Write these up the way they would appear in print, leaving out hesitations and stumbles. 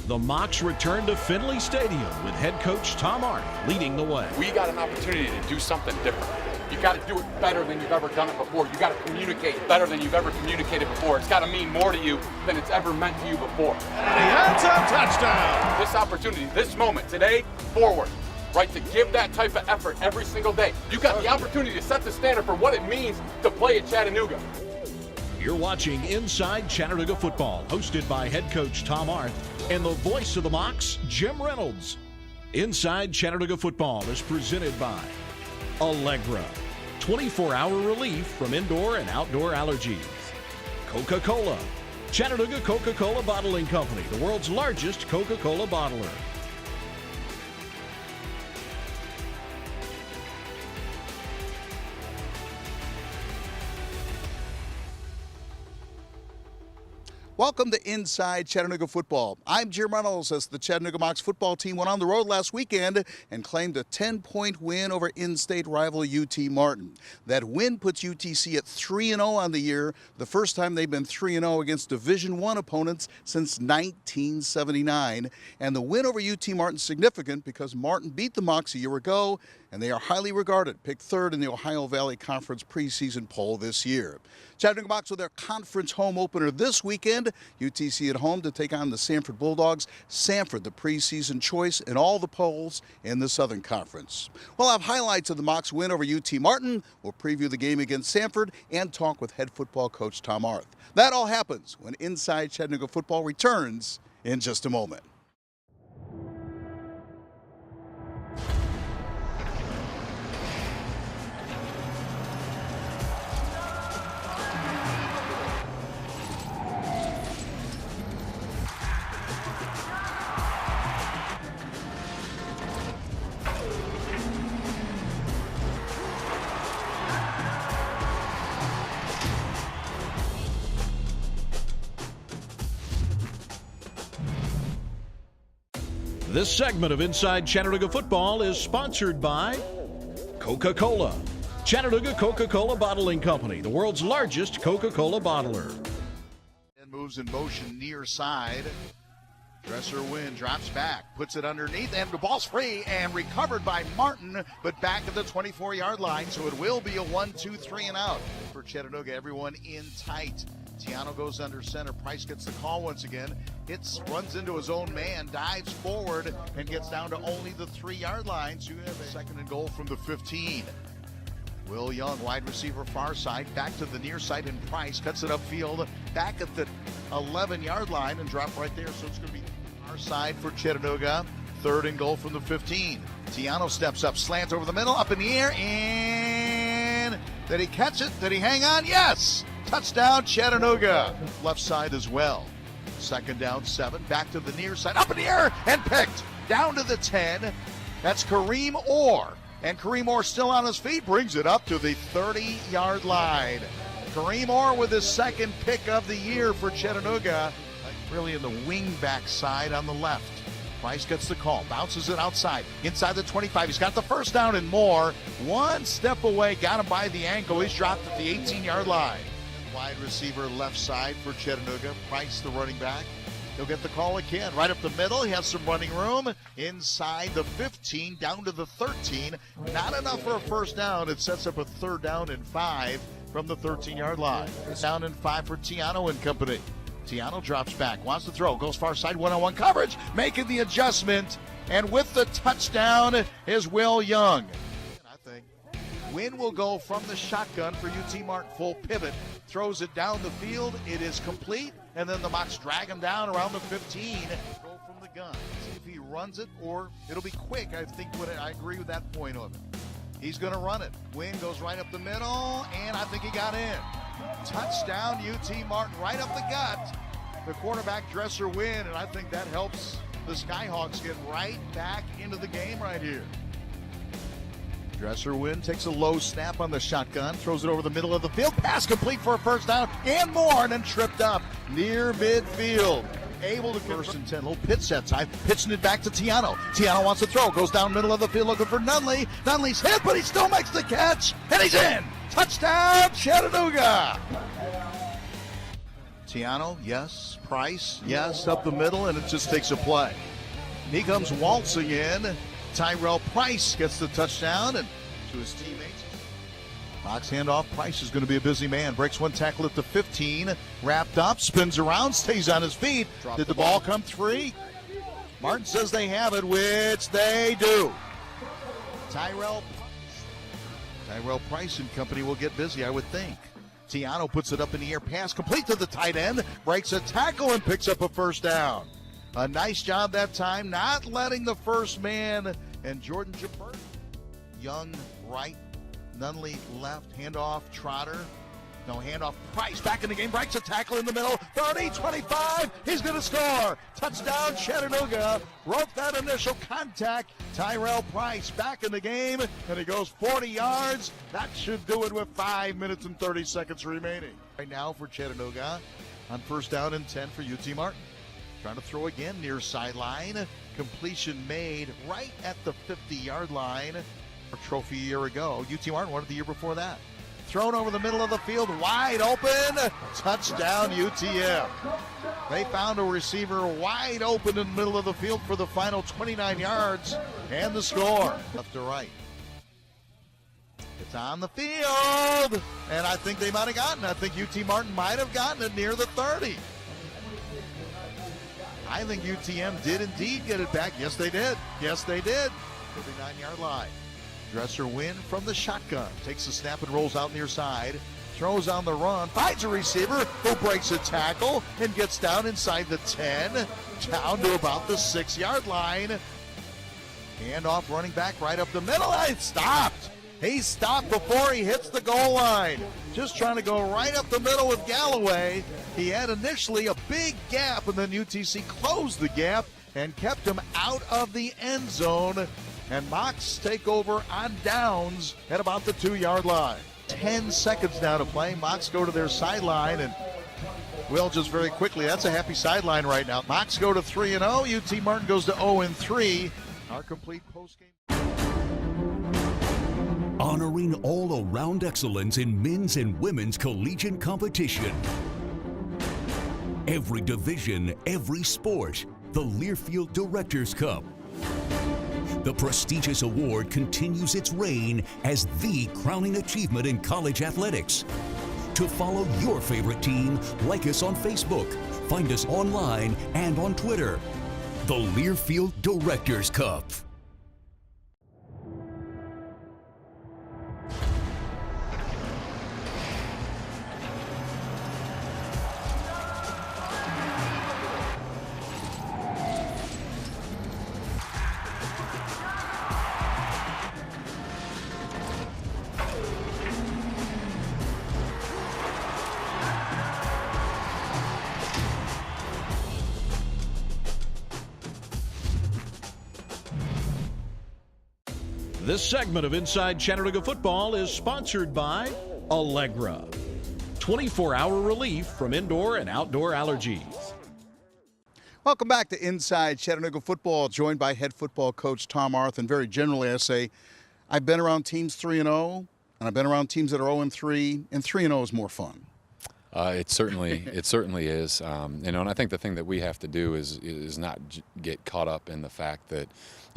The Mocs return to Finley Stadium with head coach Tom Arth leading the way. We got an opportunity to do something different. You got to do it better than you've ever done it before. You got to communicate better than you've ever communicated before. It's got to mean more to you than it's ever meant to you before. And it's a touchdown. This opportunity, this moment, today, forward, right, to give that type of effort every single day. You got the opportunity to set the standard for what it means to play at Chattanooga. You're watching Inside Chattanooga Football, hosted by head coach Tom Arth and the voice of the Mocs, Jim Reynolds. Inside Chattanooga Football is presented by Allegra, 24-hour relief from indoor and outdoor allergies. Coca-Cola, Chattanooga Coca-Cola Bottling Company, the world's largest Coca-Cola bottler. Welcome to Inside Chattanooga Football. I'm Jim Reynolds as the Chattanooga Mocs football team went on the road last weekend and claimed a 10-point win over in-state rival UT Martin. That win puts UTC at 3-0 on the year, the first time they've been 3-0 against Division I opponents since 1979. And the win over UT Martin is significant because Martin beat the Mocs a year ago, and they are highly regarded, picked third in the Ohio Valley Conference preseason poll this year. Chattanooga Mocs with their conference home opener this weekend. UTC at home to take on the Samford Bulldogs. Samford, the preseason choice in all the polls in the Southern Conference. We'll have highlights of the Mocs win over UT Martin. We'll preview the game against Samford and talk with head football coach Tom Arth. That all happens when Inside Chattanooga Football returns in just a moment. This segment of Inside Chattanooga Football is sponsored by Coca-Cola, Chattanooga Coca-Cola Bottling Company, the world's largest Coca-Cola bottler. And moves in motion near side. Dresser Wynn drops back, puts it underneath, and the ball's free and recovered by Martin, but back at the 24-yard line, so it will be a 1-2-3 and out for Chattanooga. Everyone in tight. Tiano goes under center. Price gets the call once again. Runs into his own man, dives forward, and gets down to only the 3-yard line. So you have a second and goal from the 15. Will Young, wide receiver, far side, back to the near side, and Price cuts it upfield, back at the 11-yard line, and drop right there. So it's going to be far side for Chattanooga. Third and goal from the 15. Tiano steps up, slants over the middle, up in the air, and did he catch it? Did he hang on? Yes! Touchdown, Chattanooga. Left side as well. Second down, 7. Back to the near side. Up in the air and picked. Down to the 10. That's Kareem Orr. And Kareem Orr still on his feet. Brings it up to the 30-yard line. Kareem Orr with his second pick of the year for Chattanooga. Really in the wing back side on the left. Price gets the call. Bounces it outside. Inside the 25. He's got the first down and more. One step away. Got him by the ankle. He's dropped at the 18-yard line. Wide receiver left side for Chattanooga. Price, the running back. He'll get the call again. Right up the middle. He has some running room. Inside the 15, down to the 13. Not enough for a first down. It sets up a third down and 5 from the 13-yard line. Down and 5 for Tiano and company. Tiano drops back. Wants to throw. Goes far side. One-on-one coverage. Making the adjustment. And with the touchdown is Will Young. Wynn will go from the shotgun for UT Martin. Full pivot. Throws it down the field. It is complete. And then the Mocs drag him down around the 15. Go from the gun. See if he runs it or it'll be quick. I think I agree with that point of it. He's going to run it. Wynn goes right up the middle. And I think he got in. Touchdown UT Martin. Right up the gut. The quarterback Dresser Wynn. And I think that helps the Skyhawks get right back into the game right here. Dresser Wynn takes a low snap on the shotgun, throws it over the middle of the field, pass complete for a first down and more, and then tripped up near midfield. Able to first and 10, little pitch that time, pitching it back to Tiano. Tiano wants to throw, goes down middle of the field looking for Nunley. Nunley's hit, but he still makes the catch, and he's in. Touchdown, Chattanooga. Tiano, yes. Price, yes. Up the middle, and it just takes a play. And he comes waltzing in. Tyrell Price gets the touchdown and to his teammates. Mocs handoff. Price is going to be a busy man. Breaks one tackle at the 15. Wrapped up, spins around, stays on his feet. Did the ball come free? Martin says they have it, which they do. Tyrell Price and company will get busy, I would think. Tiano puts it up in the air, pass complete to the tight end, breaks a tackle and picks up a first down. A nice job that time, not letting the first man and Jordan Jabber. Young right, Nunley left, handoff, Trotter. No, handoff, Price back in the game, breaks a tackle in the middle, 30, 25, he's going to score. Touchdown, Chattanooga. Broke that initial contact. Tyrell Price back in the game, and he goes 40 yards. That should do it with 5 minutes and 30 seconds remaining. Right now for Chattanooga on first down and 10 for UT Martin. Trying to throw again near sideline. Completion made right at the 50-yard line. A trophy a year ago. UT Martin won it the year before that. Thrown over the middle of the field, wide open. Touchdown, UTM. They found a receiver wide open in the middle of the field for the final 29 yards and the score. Left to right. It's on the field, and I think they might have gotten it. I think UT Martin might have gotten it near the 30. I think UTM did indeed get it back. Yes, they did. Yes, they did. 39-yard line. Dresser win from the shotgun. Takes the snap and rolls out near side. Throws on the run. Finds a receiver who breaks a tackle and gets down inside the 10. Down to about the 6-yard line. Handoff running back right up the middle. And stopped. He stopped before he hits the goal line. Just trying to go right up the middle with Galloway. He had initially a big gap, and then UTC closed the gap and kept him out of the end zone. And Mocs take over on downs at about the 2-yard line. 10 seconds now to play. Mocs go to their sideline, and well, just very quickly, that's a happy sideline right now. Mocs go to 3-0. UT Martin goes to 0-3. Our complete postgame. Honoring all-around excellence in men's and women's collegiate competition. Every division, every sport. The Learfield Directors Cup. The prestigious award continues its reign as the crowning achievement in college athletics. To follow your favorite team, like us on Facebook, find us online and on Twitter. The Learfield Directors Cup. This segment of Inside Chattanooga Football is sponsored by Allegra. 24-hour relief from indoor and outdoor allergies. Welcome back to Inside Chattanooga Football, joined by head football coach Tom Arth. And very generally, I say, I've been around teams 3-0, and I've been around teams that are 0-3, and 3-0 is more fun. It certainly is. And I think the thing that we have to do is not get caught up in the fact that,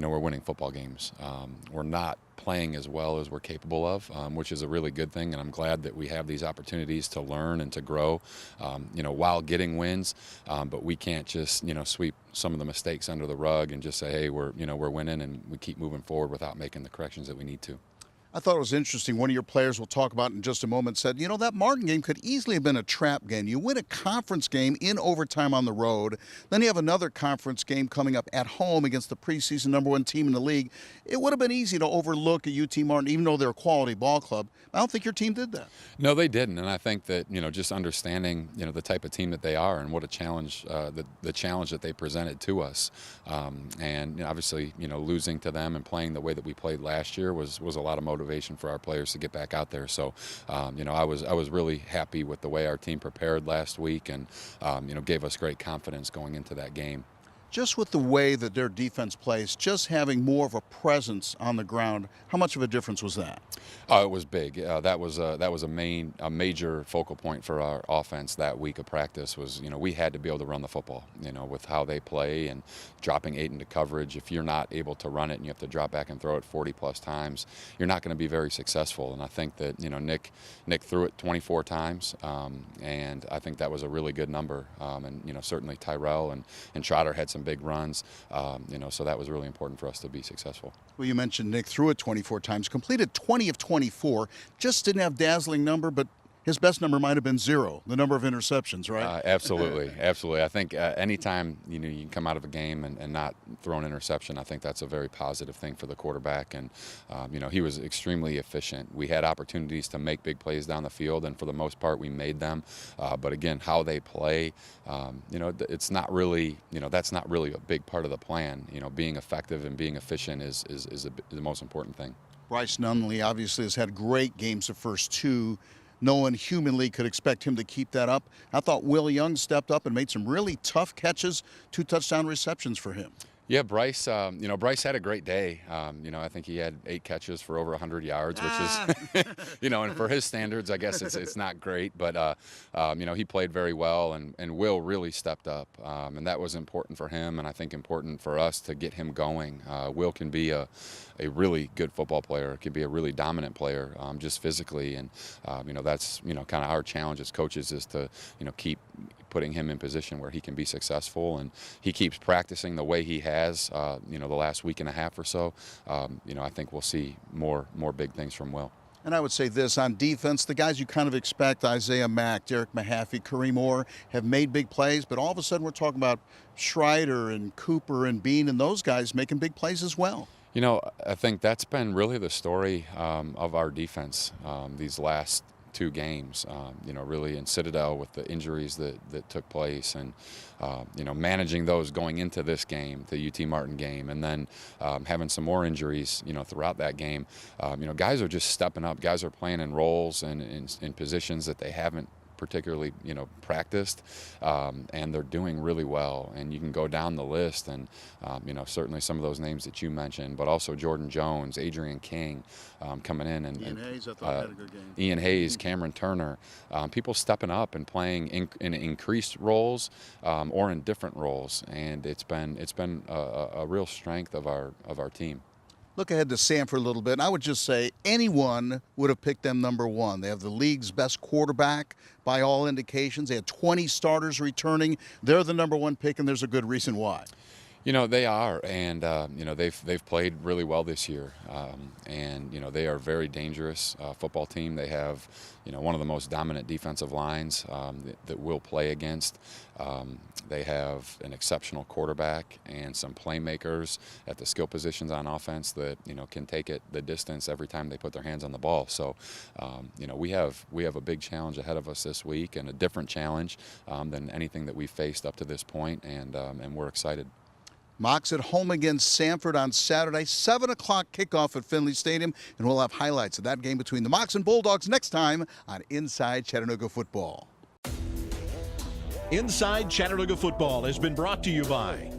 we're winning football games. We're not playing as well as we're capable of, which is a really good thing. And I'm glad that we have these opportunities to learn and to grow, while getting wins. But we can't just, sweep some of the mistakes under the rug and just say, hey, we're winning, and we keep moving forward without making the corrections that we need to. I thought it was interesting. One of your players we'll talk about in just a moment said, that Martin game could easily have been a trap game. You win a conference game in overtime on the road. Then you have another conference game coming up at home against the preseason #1 team in the league. It would have been easy to overlook a UT Martin, even though they're a quality ball club. I don't think your team did that. No, they didn't. And I think that, just understanding, the type of team that they are and what a challenge, the challenge that they presented to us. And obviously, losing to them and playing the way that we played last year was a lot of motivation for our players to get back out there. So, I was really happy with the way our team prepared last week and, gave us great confidence going into that game. Just with the way that their defense plays, just having more of a presence on the ground, how much of a difference was that? It was big. That was a major focal point for our offense that week of practice. Was we had to be able to run the football. With how they play and dropping 8 into coverage. If you're not able to run it and you have to drop back and throw it 40+ times, you're not going to be very successful. And I think that Nick threw it 24 times, and I think that was a really good number. And certainly Tyrell and Trotter had some big runs. So that was really important for us to be successful. Well, you mentioned Nick threw it 24 times, completed 20 of 24, just didn't have dazzling number, but his best number might have been 0, the number of interceptions, right? Absolutely, absolutely. I think anytime you can come out of a game and not throw an interception, I think that's a very positive thing for the quarterback. And he was extremely efficient. We had opportunities to make big plays down the field, and for the most part, we made them. But again, how they play, it's not really, that's not really a big part of the plan. Being effective and being efficient is the most important thing. Bryce Nunley obviously has had great games the first 2. No one humanly could expect him to keep that up. I thought Will Young stepped up and made some really tough catches, 2 touchdown receptions for him. Yeah, Bryce. Bryce had a great day. I think he had 8 catches for over 100 yards, which is, and for his standards, I guess it's not great. But he played very well, and Will really stepped up, and that was important for him, and I think important for us to get him going. Will can be a really good football player. Can be a really dominant player, just physically, and that's kind of our challenge as coaches is to keep putting him in position where he can be successful, and he keeps practicing the way he has, the last week and a half or so. I think we'll see more big things from Will. And I would say this, on defense, the guys you kind of expect, Isaiah Mack, Derek Mahaffey, Kareem Orr, have made big plays, but all of a sudden we're talking about Schreider and Cooper and Bean and those guys making big plays as well. I think that's been really the story of our defense these last 2 games, really in Citadel with the injuries that took place, and managing those going into this game, the UT Martin game, and then having some more injuries, throughout that game. Guys are just stepping up. Guys are playing in roles and in positions that they haven't particularly practiced, and they're doing really well. And you can go down the list, and certainly some of those names that you mentioned, but also Jordan Jones, Adrian King coming in, and Ian Hayes, I thought had a good game. Ian Hayes, Cameron Turner, people stepping up and playing in increased roles or in different roles, and it's been a real strength of our team. Look ahead to Samford a little bit, and I would just say anyone would have picked them number 1. They have the league's best quarterback by all indications. They had 20 starters returning. They're the number 1 pick, and there's a good reason why. They are, and they've played really well this year, and they are a very dangerous football team. They have one of the most dominant defensive lines that we'll play against. They have an exceptional quarterback and some playmakers at the skill positions on offense that can take it the distance every time they put their hands on the ball. So we have a big challenge ahead of us this week, and a different challenge than anything that we've faced up to this point, and we're excited. Mocs at home against Samford on Saturday, 7 o'clock kickoff at Finley Stadium, and we'll have highlights of that game between the Mocs and Bulldogs next time on Inside Chattanooga Football. Inside Chattanooga Football has been brought to you by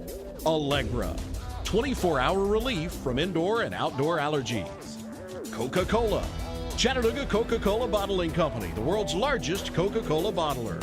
Allegra, 24-hour relief from indoor and outdoor allergies. Coca-Cola, Chattanooga Coca-Cola Bottling Company, the world's largest Coca-Cola bottler.